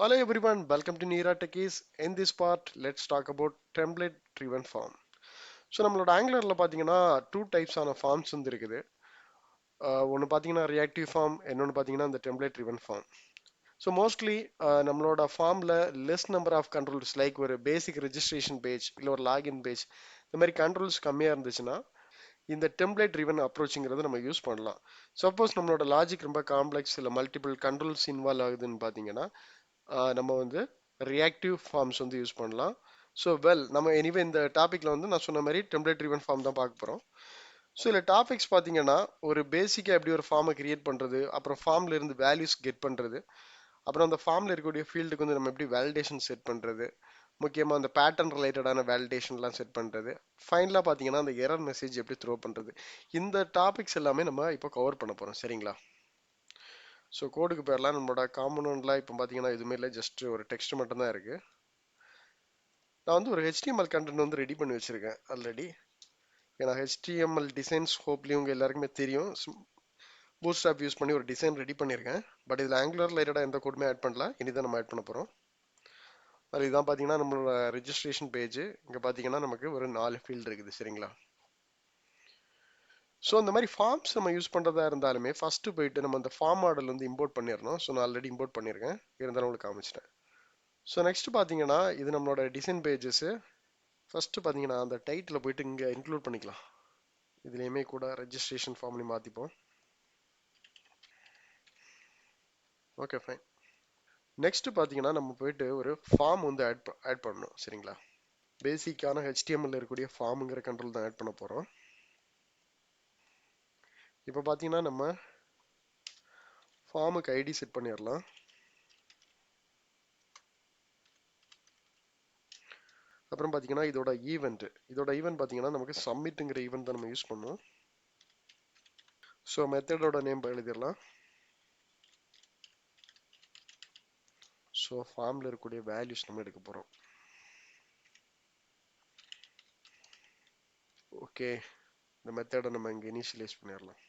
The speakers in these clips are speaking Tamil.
Hello everyone, welcome to Nihira Techiees. In this part, let's talk about template driven form. So நம்மளோட ஆங்குலரில் பார்த்தீங்கன்னா டூ டைப்ஸ் ஆன ஃபார்ம்ஸ் வந்து இருக்குது. ஒன்று பார்த்தீங்கன்னா ரியாக்டிவ் ஃபார்ம், இன்னொன்று பார்த்தீங்கன்னா இந்த template driven form. So mostly நம்மளோட ஃபார்மில் less number of controls like ஒரு பேசிக் ரெஜிஸ்ட்ரேஷன் பேஜ் இல்லை ஒரு லாகின் பேஜ் இந்த மாதிரி கண்ட்ரோல்ஸ் கம்மியாக இருந்துச்சுன்னா இந்த டெம்ப்ளேட் ட்ரிவன் அப்ரோச்சுங்கிறது நம்ம யூஸ் பண்ணலாம். சப்போஸ் நம்மளோட லாஜிக் ரொம்ப காம்ப்ளெக்ஸ் இல்லை மல்டிபிள் கண்ட்ரோல்ஸ் இன்வால்வ் ஆகுதுன்னு பார்த்தீங்கன்னா நம்ம வந்து ரியாக்டிவ் ஃபார்ம்ஸ் வந்து யூஸ் பண்ணலாம். ஸோ நம்ம எனிவே இந்த டாப்பிக்கில் வந்து நான் சொன்ன மாதிரி டெம்ப்ளேட் ட்ரிவன் ஃபார்ம் தான் பார்க்க போகிறோம். ஸோ இதில் டாபிக்ஸ் பார்த்தீங்கன்னா ஒரு பேசிக்காக எப்படி ஒரு ஃபார்மை கிரியேட் பண்ணுறது, அப்புறம் ஃபார்மில் இருந்து வேல்யூஸ் கெட் பண்ணுறது, அப்புறம் அந்த ஃபார்மில் இருக்கக்கூடிய ஃபீல்டுக்கு வந்து நம்ம எப்படி வேலிடேஷன் செட் பண்ணுறது, முக்கியமாக அந்த பேட்டர்ன் ரிலேட்டடான வேலிடேஷன்லாம் செட் பண்ணுறது, ஃபைனலாக பார்த்தீங்கன்னா அந்த எரர் மெசேஜ் எப்படி த்ரோ பண்ணுறது, இந்த டாபிக்ஸ் எல்லாமே நம்ம இப்போ கவர் பண்ண போகிறோம். சரிங்களா? ஸோ கோடுக்கு பேர்லாம் நம்மளோட காம்பனண்ட்லாம் இப்போ பார்த்தீங்கன்னா எதுவுமே இல்லை, ஜஸ்ட் ஒரு டெக்ஸ்ட் மட்டும் தான் இருக்குது. நான் வந்து ஒரு HTML கண்டென்ட் வந்து ரெடி பண்ணி வச்சுருக்கேன் ஆல்ரெடி. ஏன்னா HTML டிசைன்ஸ் ஹோப்லி உங்கள் எல்லாருக்குமே தெரியும். பூட்ஸ்ட்ராப் யூஸ் பண்ணி ஒரு டிசைன் ரெடி பண்ணியிருக்கேன். பட் இதில் ஆங்குலர் ரிலேட்டடாக எந்த கோடுமே ஆட் பண்ணல, இனிதான் நம்ம ஆட் பண்ண போகிறோம். அது இதான் பார்த்தீங்கன்னா நம்மளோட ரெஜிஸ்ட்ரேஷன் பேஜ். இங்கே பார்த்தீங்கன்னா நமக்கு ஒரு 4 ஃபீல்டு இருக்குது. சரிங்களா? ஸோ இந்த மாதிரி ஃபார்ம்ஸ் நம்ம யூஸ் பண்ணுறதா இருந்தாலுமே ஃபஸ்ட்டு போயிட்டு நம்ம அந்த ஃபார்ம் மாடல் வந்து இம்போர்ட் பண்ணிடணும். ஸோ நான் ஆல்ரெடி இம்போர்ட் பண்ணியிருக்கேன், இருந்தாலும் உங்களுக்கு காமிச்சிட்டேன். ஸோ நெக்ஸ்ட் பார்த்தீங்கன்னா இது நம்மளோட டிசைன் பேஜஸ். ஃபஸ்ட்டு பார்த்தீங்கன்னா அந்த டைட்டில் போயிட்டு இங்கே இன்க்ளூட் பண்ணிக்கலாம். இதுலேயுமே கூட ரெஜிஸ்ட்ரேஷன் ஃபார்ம்லையும் மாற்றிப்போம். Okay fine. நெக்ஸ்ட் பார்த்தீங்கன்னா நம்ம போயிட்டு ஒரு ஃபார்ம் வந்து ஆட் பண்ணணும். சரிங்களா? பேசிக்கான HTML இருக்கக்கூடிய ஃபார்முங்கிற கண்ட்ரோல் தான் ஆட் பண்ண போகிறோம். இப்போ பார்த்தீங்கன்னா நம்ம ஃபார்முக்கு ஐடி செட் பண்ணிடலாம். அப்புறம் பார்த்தீங்கன்னா இதோட ஈவெண்ட் பார்த்தீங்கன்னா நமக்கு சப்மிட்டுங்கிற ஈவெண்ட் தான் நம்ம யூஸ் பண்ணுவோம். ஸோ மெத்தடோட நேம் எழுதிடலாம். ஸோ ஃபார்மில் இருக்கக்கூடிய வேல்யூஸ் நம்ம எடுக்க போகிறோம். ஓகே, இந்த மெத்தடை நம்ம இங்கே இனிஷியலைஸ் பண்ணிடலாம்.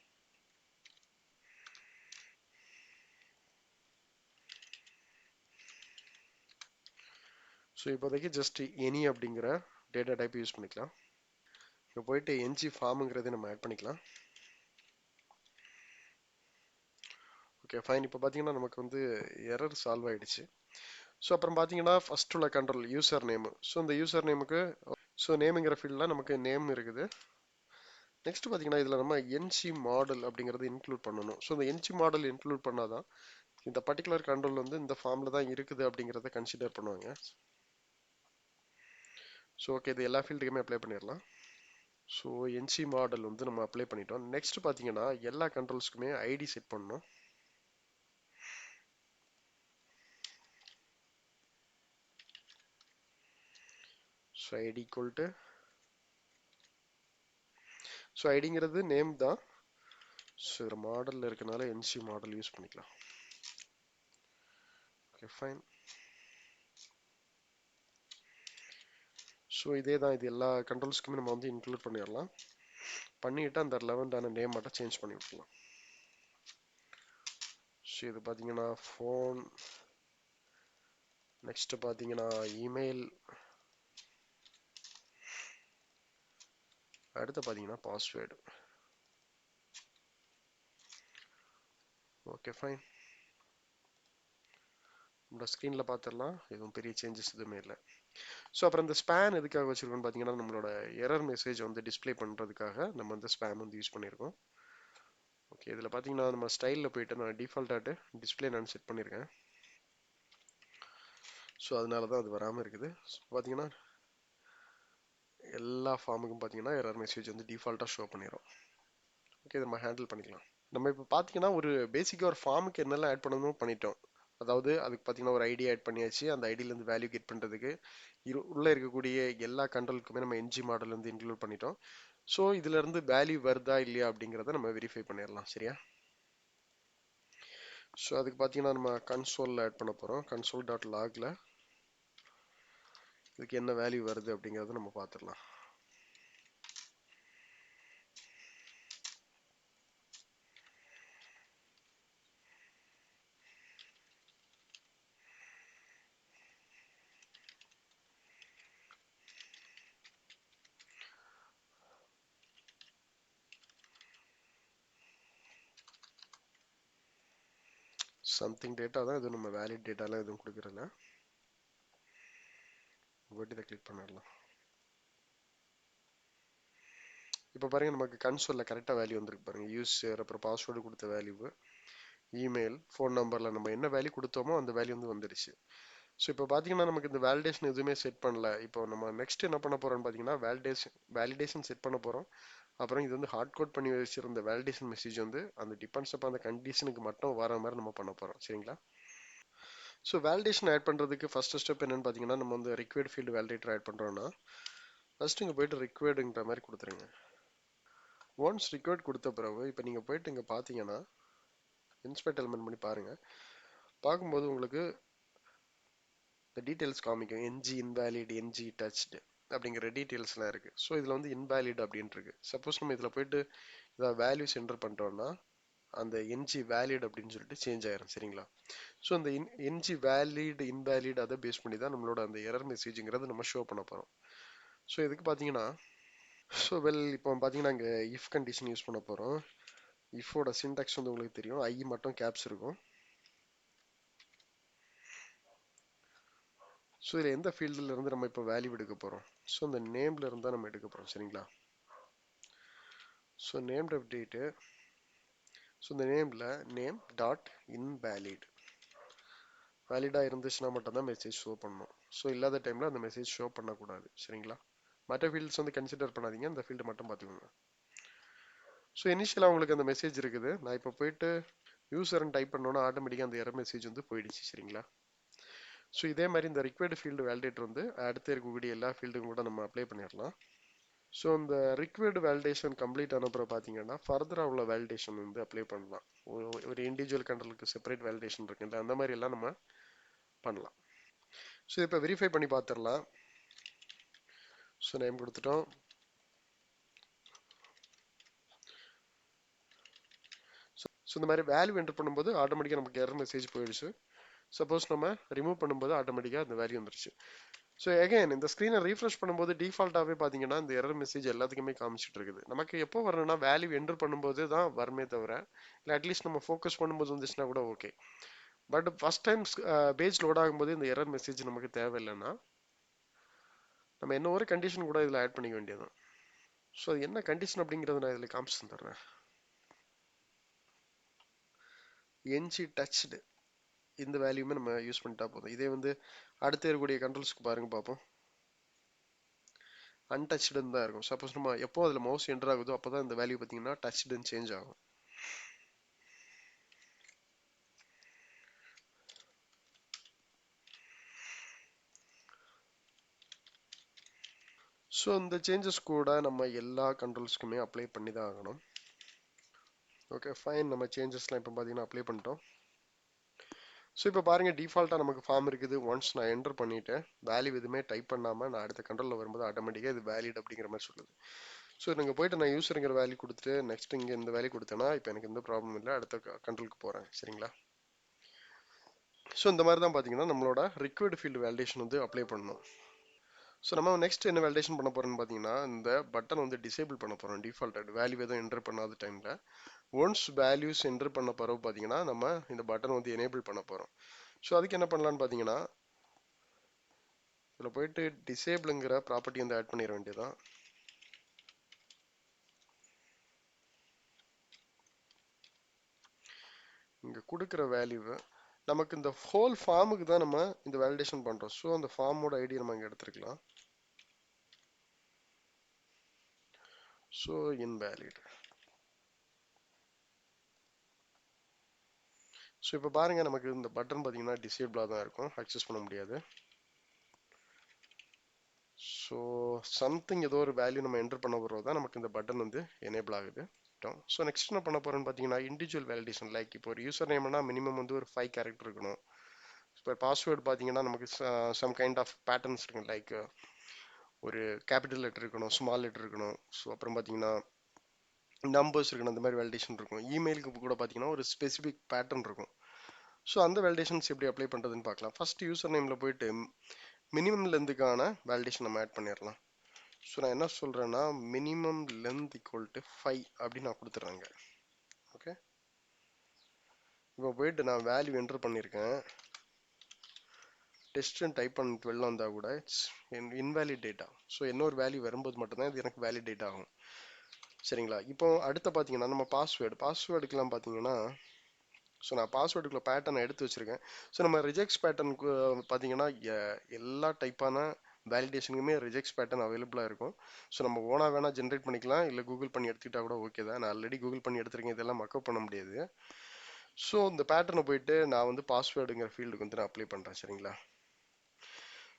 ஸோ இப்போதைக்கு ஜஸ்ட் எனி அப்படிங்கிற டேட்டா டைப் யூஸ் பண்ணிக்கலாம். இப்போ போயிட்டு என்ஜி ஃபார்முங்கிறத நம்ம ஆட் பண்ணிக்கலாம். Okay fine. இப்போ பார்த்தீங்கன்னா நமக்கு வந்து எரர் சால்வ் ஆயிடுச்சு. ஸோ அப்புறம் பார்த்தீங்கன்னா ஃபர்ஸ்ட் உள்ள கண்ட்ரோல் யூசர் நேமு. ஸோ இந்த யூசர் நேமுக்கு நேமுங்கிற ஃபீல்டில் நமக்கு நேம் இருக்குது. நெக்ஸ்ட் பார்த்தீங்கன்னா இதில் நம்ம என்சி மாடல் அப்படிங்கிறது இன்க்ளூட் பண்ணணும். ஸோ இந்த என்சி மாடல் இன்க்ளூட் பண்ணாதான் இந்த பர்டிகுலர் கண்ட்ரோல் வந்து இந்த ஃபார்மில் தான் இருக்குது அப்படிங்கிறத கன்சிடர் பண்ணுவாங்க. ஸோ ஓகே, இது எல்லா ஃபீல்டுக்குமே அப்ளை பண்ணிடலாம். ஸோ என்சி மாடல் வந்து நம்ம அப்ளை பண்ணிட்டோம். நெக்ஸ்ட் பார்த்தீங்கன்னா எல்லா கண்ட்ரோல்ஸ்க்குமே ஐடி செட் பண்ணணும். ஸோ ஐடி ஈக்குவல் டு ஐடிங்கிறது நேம் தான். ஸோ மாடலில் இருக்கனால என்சி மாடல் யூஸ் பண்ணிக்கலாம். Okay fine. ஸோ இதே தான், இது எல்லா கண்ட்ரோல்ஸ்க்குமே நம்ம வந்து இன்க்ளூட் பண்ணிடலாம். பண்ணிட்டு அந்த லெவன்டான நேம் மட்டும் சேஞ்ச் பண்ணி விட்டுலாம். ஸோ இது பார்த்தீங்கன்னா ஃபோன், நெக்ஸ்ட் பார்த்தீங்கன்னா இமெயில், அடுத்து பார்த்தீங்கன்னா பாஸ்வேர்டு. Okay fine. நம்ம ஸ்க்ரீனில் பார்த்துடலாம், எதுவும் பெரிய சேஞ்சஸ் எதுவுமே இல்லை. ஸோ அப்புறம் இந்த ஸ்பேன் எதுக்காக வச்சுருக்கோன்னு பார்த்தீங்கன்னா நம்மளோட எரர் மெசேஜ் வந்து டிஸ்பிளே பண்ணுறதுக்காக நம்ம வந்து ஸ்பேம் வந்து யூஸ் பண்ணியிருக்கோம். ஓகே, இதில் பார்த்தீங்கன்னா நம்ம ஸ்டைலில் போயிட்டு நான் டிஃபால்ட்டாட்டு டிஸ்பிளே நான் செட் பண்ணியிருக்கேன். ஸோ அதனால தான் அது வராமல் இருக்குது. ஸோ பார்த்தீங்கன்னா எல்லா ஃபார்முக்கும் பார்த்தீங்கன்னா எரர் மெசேஜ் வந்து டிஃபால்ட்டாக ஷோ பண்ணிடும். ஓகே, இதை நம்ம ஹேண்டில் பண்ணிக்கலாம். நம்ம இப்போ பார்த்தீங்கன்னா ஒரு பேசிக்காக ஒரு ஃபார்முக்கு என்னெல்லாம் ஆட் பண்ணணுமோ பண்ணிட்டோம். அதாவது அதுக்கு பார்த்தீங்கன்னா ஒரு ஐடி ஆட் பண்ணியாச்சு. அந்த ஐடியிலேருந்து வேல்யூ கெட் பண்ணுறதுக்கு உள்ளே இருக்கக்கூடிய எல்லா கண்ட்ரோலுக்குமே நம்ம என்ஜி மாடல் வந்து இன்க்ளூட் பண்ணிட்டோம். ஸோ இதுலேருந்து வேல்யூ வருதா இல்லையா அப்படிங்கிறத நம்ம வெரிஃபை பண்ணிடலாம். சரியா? ஸோ அதுக்கு பார்த்தீங்கன்னா நம்ம கன்சோலில் ஆட் பண்ண போகிறோம். கன்சோல் டாட் லாகில் இதுக்கு என்ன வேல்யூ வருது அப்படிங்கிறத நம்ம பார்த்துடலாம். சம்திங் டேட்டா தான் இது, நம்ம வேலிட் டேட்டாலாம் எதுவும் கொடுக்குறதில்ல. இதை கிளிக் பண்ணிடலாம். இப்போ பாருங்க நமக்கு கன்சோலில் கரெக்டாக வேல்யூ வந்துருக்கு பாருங்க. யூசர் அப்புறம் பாஸ்வேர்டு கொடுத்த வேல்யூ, இமெயில், ஃபோன் நம்பரில் நம்ம என்ன வேல்யூ கொடுத்தோமோ அந்த வேல்யூ வந்து வந்துடுச்சு. ஸோ இப்போ பார்த்தீங்கன்னா நமக்கு இந்த வேலிடேஷன் எதுவுமே செட் பண்ணல. இப்போ நம்ம நெக்ஸ்ட் என்ன பண்ண போறோம்னு பார்த்தீங்கன்னா வேலிடேஷன் செட் பண்ண போகிறோம். அப்புறம் இது வந்து ஹார்ட் கோட் பண்ணி வச்சிருந்த வேலிடேஷன் மெசேஜ் வந்து அந்த டிபெண்ட்ஸ் அப்போ அந்த கண்டிஷனுக்கு மட்டும் வர மாதிரி நம்ம பண்ண போகிறோம். சரிங்களா? ஸோ வேலிடேஷன் ஆட் பண்ணுறதுக்கு ஃபர்ஸ்ட் ஸ்டெப் என்னன்னு பார்த்தீங்கன்னா, நம்ம வந்து ரிக்வயர்ட் ஃபீல்டு வேலிடேட்டர் ஆட் பண்ணுறோம்னா ஃபர்ஸ்ட் இங்கே போயிட்டு ரிக்வயர்டுங்கிற மாதிரி கொடுத்துருங்க. ஒன்ஸ் ரிக்வயர்ட் கொடுத்த பிறகு இப்போ நீங்கள் போயிட்டு இங்கே பார்த்தீங்கன்னா இன்ஸ்பெக்ட் எலிமெண்ட் பண்ணி பாருங்க. பார்க்கும்போது உங்களுக்கு இந்த டீட்டெயில்ஸ் காமிக்கும். என்ஜி இன்வேலிட், என்ஜி டச்டு அப்படிங்கிற டீட்டெயில்ஸ்லாம் இருக்கு. ஸோ இதில் வந்து இன்வேலிட் அப்படின்ட்டு இருக்கு. சப்போஸ் நம்ம இதில் போயிட்டு இதை வேல்யூஸ் என்டர் பண்ணிட்டோம்னா அந்த என்ஜி வேலிட் அப்படின்னு சொல்லிட்டு சேஞ்ச் ஆயிரும். சரிங்களா? ஸோ அந்த என்ஜி வேலிட் இன்வேலிட் அதை பேஸ் பண்ணி தான் நம்மளோட அந்த எரர் மெசேஜுங்கிறது நம்ம ஷோ பண்ண போகிறோம். ஸோ இதுக்கு பார்த்தீங்கன்னா இப்போ பார்த்தீங்கன்னா இங்கே இஃப் கண்டிஷன் யூஸ் பண்ண போகிறோம். இஃபோட சின்டாக்ஸ் வந்து உங்களுக்கு தெரியும். ஐ மட்டும் கேப்ஸ் இருக்கும். ஸோ இதில் எந்த ஃபீல்டில் இருந்து நம்ம இப்போ வேல்யூ எடுக்க போகிறோம்? ஸோ இந்த நேம்ல இருந்து தான் நம்ம எடுக்க போகிறோம். சரிங்களா? So name update. ஸோ இந்த நேமில் நேம் டாட் இன்வேலிட் வேலிடாக இருந்துச்சுன்னா மட்டும்தான் மெசேஜ் ஷோ பண்ணணும். ஸோ இல்லாத டைமில் அந்த மெசேஜ் ஷோ பண்ணக்கூடாது. சரிங்களா? மற்ற ஃபீல்ட்ஸ் வந்து கன்சிடர் பண்ணாதீங்க, அந்த ஃபீல்டு மட்டும் பார்த்துக்கோங்க. ஸோ இனிஷியலாக உங்களுக்கு அந்த மெசேஜ் இருக்குது. நான் இப்போ போயிட்டு யூசர்னு டைப் பண்ணோன்னா ஆட்டோமேட்டிக்காக அந்த எரர் மெசேஜ் வந்து போயிடுச்சு. சரிங்களா? ஸோ இதே மாதிரி இந்த ரிக்வயர்டு ஃபீல்டு வேலிடேட்டர் வந்து அடுத்து இருக்கக்கூடிய எல்லா ஃபீல்டுக்கும் கூட நம்ம அப்ளை பண்ணிடலாம். ஸோ இந்த ரிக்வயர்டு வேலிடேஷன் கம்ப்ளீட் ஆனப்புறம் பார்த்தீங்கன்னா ஃபர்தராக உள்ள வேலிடேஷன் வந்து அப்ளை பண்ணலாம். ஒரு இண்டிவிஜுவல் கண்ட்ரோலுக்கு செப்பரேட் வேலிடேஷன் இருக்குல்ல, அந்த மாதிரி எல்லாம் நம்ம பண்ணலாம். ஸோ இப்போ வெரிஃபை பண்ணி பார்த்துடலாம். ஸோ நேம் கொடுத்துட்டோம். ஸோ இந்த மாதிரி வேல்யூ என்டர் பண்ணும்போது ஆட்டோமேட்டிக்காக நமக்கு எரர் மெசேஜ் போயிடுச்சு. சப்போஸ் நம்ம ரிமூவ் பண்ணும்போது ஆட்டோமேட்டிக்காக அந்த வேல்யூ வந்துருச்சு. ஸோ எகைன் இந்த ஸ்க்ரீனை ரீஃப்ரெஷ் பண்ணும்போது டிஃபால்ட்டாகவே பார்த்தீங்கன்னா இந்த எரர் மெசேஜ் எல்லாத்துக்குமே காமிச்சிட்டு இருக்குது. நமக்கு எப்போ வரணும்னா வேல்யூ என்டர் பண்ணும்போது தான் வருமே தவிர, இல்லை அட்லீஸ்ட் நம்ம ஃபோக்கஸ் பண்ணும்போது வந்துச்சுன்னா கூட okay. But first time page load ஆகும்போது இந்த எரர் மெசேஜ் நமக்கு தேவையில்லைன்னா நம்ம என்ன ஒரு கண்டிஷன் கூட இதில் ஆட் பண்ணிக்க வேண்டியதுதான். ஸோ அது என்ன கண்டிஷன் அப்படிங்கிறத நான் இதில் காமிச்சு தந்துடுறேன். என்ஜி டச்டு இந்த வேல்யூமே நம்ம யூஸ் பண்ணிட்டா போதும். இதே வந்து அடுத்து இருக்கக்கூடிய கண்ட்ரோல்ஸ்க்கு பாருங்க பார்ப்போம். அன்டச்சுடுன்னு தான் இருக்கும். சப்போஸ் நம்ம எப்போ அதில் மவுஸ் என்டர் ஆகுதோ அப்போ தான் இந்த வேல்யூ பார்த்தீங்கன்னா டச்சுடுன்னு சேஞ்ச் ஆகும். ஸோ இந்த சேஞ்சஸ் கூட நம்ம எல்லா கண்ட்ரோல்ஸ்க்குமே அப்ளை பண்ணி தான் ஆகணும். ஓகே ஃபைன், நம்ம சேஞ்சஸ்லாம் இப்போ பார்த்தீங்கன்னா அப்ளை பண்ணிட்டோம். ஸோ இப்போ பாருங்கள் டிஃபால்ட்டாக நமக்கு ஃபார்ம் இருக்குது. ஒன்ஸ் நான் என்டர் பண்ணிவிட்டேன், வேல்யூ எதுவுமே டைப் பண்ணாமல் நான் அடுத்த கண்ட்ரோலில் வரும்போது ஆட்டோமேட்டிக்காக இது வேலிட் அப்படிங்கிற மாதிரி சொல்லுது. ஸோ நீங்கள் போயிட்டு நான் யூஸருங்கிற வேல்யூ கொடுத்துட்டு நெக்ஸ்ட் இங்கே இந்த வேல்யூ கொடுத்தேன்னா இப்போ எனக்கு எந்த ப்ராப்ளம் இல்லை, அடுத்த கண்ட்ரோலுக்கு போகிறேன். சரிங்களா? ஸோ இந்த மாதிரி தான் பார்த்தீங்கன்னா நம்மளோட ரிக்வயர்டு ஃபீல்டு வேலிடேஷன் வந்து அப்ளை பண்ணணும். ஸோ நம்ம நெக்ஸ்ட் என்ன வேலிடேஷன் பண்ண போறோம்னு பார்த்தீங்கன்னா இந்த பட்டன் வந்து டிசேபிள் பண்ண போகிறோம். டிஃபால்ட் வேல்யூ எதுவும் என்டர் பண்ணாத டைமில் ஒன்ஸ் வேல்யூஸ் என்டர் பண்ண பிறகு பார்த்தீங்கன்னா நம்ம இந்த பட்டன் வந்து எனேபிள் பண்ண போகிறோம். ஸோ அதுக்கு என்ன பண்ணலான்னு பார்த்தீங்கன்னா இதில் போயிட்டு டிசேபிளுங்கிற ப்ராப்பர்ட்டி வந்து ஆட் பண்ணிட வேண்டியதான். இங்கே கொடுக்குற வேல்யூவை நமக்கு இந்த ஹோல் ஃபார்முக்கு தான் நம்ம இந்த வேலிடேஷன் பண்ணுறோம். ஸோ அந்த ஃபார்மோட ஐடி நம்ம இங்கே எடுத்துருக்கலாம். So invalid. ஸோ இப்போ பாருங்கள் நமக்கு இந்த பட்டன் பார்த்தீங்கன்னா டிசேபிளாக தான் இருக்கும், அக்சஸ் பண்ண முடியாது. ஸோ சம்திங் ஏதோ ஒரு வேல்யூ நம்ம என்டர் பண்ண போகிறது தான் நமக்கு இந்த பட்டன் வந்து எனேபிள் ஆகுது. ஸோ நெக்ஸ்ட் என்ன பண்ண போகிறோன்னு பார்த்தீங்கன்னா இண்டிவிஜுவல் வேலிடேஷன். லைக் இப்போ ஒரு யூசர் நேம்னா மினிமம் வந்து ஒரு 5 கேரக்டர் இருக்கணும். இப்போ பாஸ்வேர்டு பார்த்தீங்கன்னா நமக்கு சம் கைண்ட் ஆஃப் பேட்டர்ன்ஸ் இருக்கும். லைக் ஒரு கேபிட்டல் லெட்டர் இருக்கணும், ஸ்மால் லெட்டர் இருக்கணும். ஸோ அப்புறம் பார்த்தீங்கன்னா நம்பர்ஸ் இருக்கணும், அந்த மாதிரி வேலிடேஷன் இருக்கும். இமெயிலுக்கு கூட பார்த்தீங்கன்னா ஒரு ஸ்பெசிஃபிக் பேட்டர்ன் இருக்கும். ஸோ அந்த வேலிடேஷன்ஸ் எப்படி அப்ளை பண்ணுறதுன்னு பார்க்கலாம். ஃபர்ஸ்ட் யூசர் நேமில் போயிட்டு மினிமம் லென்த்துக்கான வேலிடேஷன் நம்ம ஆட் பண்ணிடலாம். ஸோ நான் என்ன சொல்கிறேன்னா மினிமம் லென்த் ஈக்குவல் டு 5 அப்படின்னு நான் கொடுத்துட்றேங்க. ஓகே, இப்போ போயிட்டு நான் வேல்யூ என்டர் பண்ணியிருக்கேன். டெஸ்ட்னு டைப் பண்ணிட்டு வெளில வந்தால் கூட இட்ஸ் இன்வேலிட் டேட்டா. ஸோ இன்னொரு வேல்யூ வரும்போது மட்டும்தான் இது எனக்கு வேலிடேட் ஆகும். சரிங்களா? இப்போ அடுத்த பார்த்தீங்கன்னா நம்ம பாஸ்வேர்டுக்கெலாம் பார்த்தீங்கன்னா, ஸோ நான் பாஸ்வேர்டுக்குள்ள பேட்டர்னை எடுத்து வச்சிருக்கேன். ஸோ நம்ம ரிஜெக்ட்ஸ் பேட்டர்னுக்கு பார்த்தீங்கன்னா எல்லா டைப்பான வேலிடேஷனுக்குமே ரிஜெக்ட்ஸ் பேட்டர்ன் அவைலபிளாக இருக்கும். ஸோ நம்ம ஓனாக வேணால் ஜென்ரேட் பண்ணிக்கலாம், இல்லை கூகுள் பண்ணி எடுத்துக்கிட்டா கூட ஓகே தான். நான் ஆல்ரெடி கூகுள் பண்ணி எடுத்திருக்கேன், இதெல்லாம் மக்கப் பண்ண முடியாது. ஸோ இந்த பேட்டர்னை போயிட்டு நான் வந்து பாஸ்வேர்டுங்கிற ஃபீல்டுக்கு வந்து நான் அப்ளை பண்ணுறேன். சரிங்களா?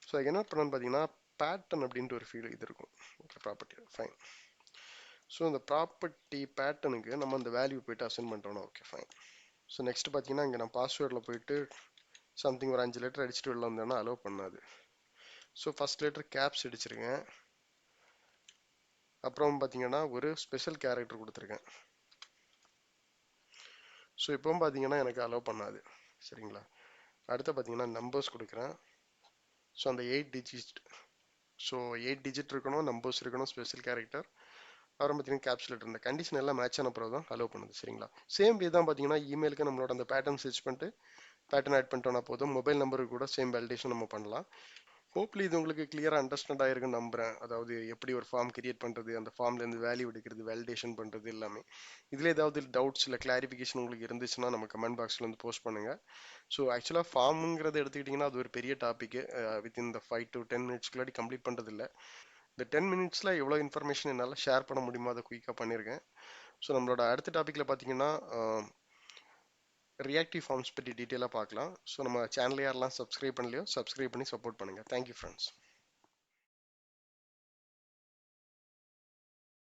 ஸோ அதுக்கு என்ன பண்ணணும்னு பார்த்தீங்கன்னா பேட்டர்ன் அப்படின்ட்டு ஒரு ஃபீல்டு இது இருக்கும். Okay, property fine. ஸோ இந்த ப்ராப்பர்ட்டி பேட்டர்னுக்கு நம்ம அந்த வேல்யூ போயிட்டு அசைன் பண்ணுறோம். Okay fine. ஸோ நெக்ஸ்ட் பார்த்தீங்கன்னா இங்கே நான் பாஸ்வேர்டில் போயிட்டு சம்திங் ஒரு 5 லெட்டர் அடிச்சுட்டு வெளில வந்தேன்னா அலோவ் பண்ணாது. ஸோ ஃபர்ஸ்ட் லெட்டர் கேப்ஸ் அடிச்சிருக்கேன். அப்புறம் பார்த்தீங்கன்னா ஒரு ஸ்பெஷல் கேரக்டர் கொடுத்துருக்கேன். ஸோ இப்போவும் பார்த்தீங்கன்னா எனக்கு அலோவ் பண்ணாது. சரிங்களா? அடுத்து பார்த்தீங்கன்னா நம்பர்ஸ் கொடுக்குறேன். ஸோ அந்த 8 டிஜிட், ஸோ 8 டிஜிட் இருக்கணும், நம்பர்ஸ் இருக்கணும், ஸ்பெஷல் கேரக்டர், அப்புறம் பார்த்தீங்கன்னா கேப்ஸ் லெட்டர். இந்த கண்டிஷன் எல்லாம் மேட்ச் ஆன பிறகு தான் அலோவ் பண்ணுது. சரிங்களா? சேம் வே தான் பார்த்தீங்கன்னா இமெயிலுக்கு நம்மளோட அந்த பேட்டர்ன் சர்ச் பண்ணிட்டு பேட்டர்ன் ஆட் பண்ணிட்டோம்னா போதும். மொபைல் நம்பருக்கு கூட சேம் வேலிடேஷன் நம்ம பண்ணலாம். ஹோப்லி இது உங்களுக்கு கிளியராக அண்டர்ஸ்டாண்ட் ஆயிருக்குன்னு நம்புறேன். அதாவது எப்படி ஒரு ஃபார்ம் கிரியேட் பண்ணுறது, அந்த ஃபார்ம்லேருந்து வேல்யூ எடுக்கிறது, வேலிடேஷன் பண்ணுறது எல்லாமே. இதில் ஏதாவது டவுட்ஸ் இல்லை கிளாரிஃபிகேஷன் உங்களுக்கு இருந்துச்சுன்னா நம்ம கமெண்ட் பாக்ஸில் வந்து போஸ்ட் பண்ணுங்கள். ஸோ ஆக்சுவலாக ஃபார்முங்கிறத எடுத்துக்கிட்டிங்கன்னா அது ஒரு பெரிய டாப்பிக்கு. வித்தின் இந்த 5 to 10 மினிட்ஸ்க்குள்ளாடி கம்ப்ளீட் பண்ணுறது இல்லை. இந்த 10 மினிட்ஸில் எவ்வளோ இன்ஃபர்மேஷன் என்னால் ஷேர் பண்ண முடியுமோ அதை குயிக்காக பண்ணியிருக்கேன். ஸோ நம்மளோட அடுத்த டாப்பிக்கில் பார்த்தீங்கன்னா ரியாக்டிவ் ஃபார்ம்ஸ் பற்றி டீட்டெயிலாக பார்க்கலாம். ஸோ நம்ம சேனல் யாரெல்லாம் சப்ஸ்கிரைப் பண்ணலையோ சப்ஸ்கிரைப் பண்ணி சப்போர்ட் பண்ணுங்கள். Thank you friends.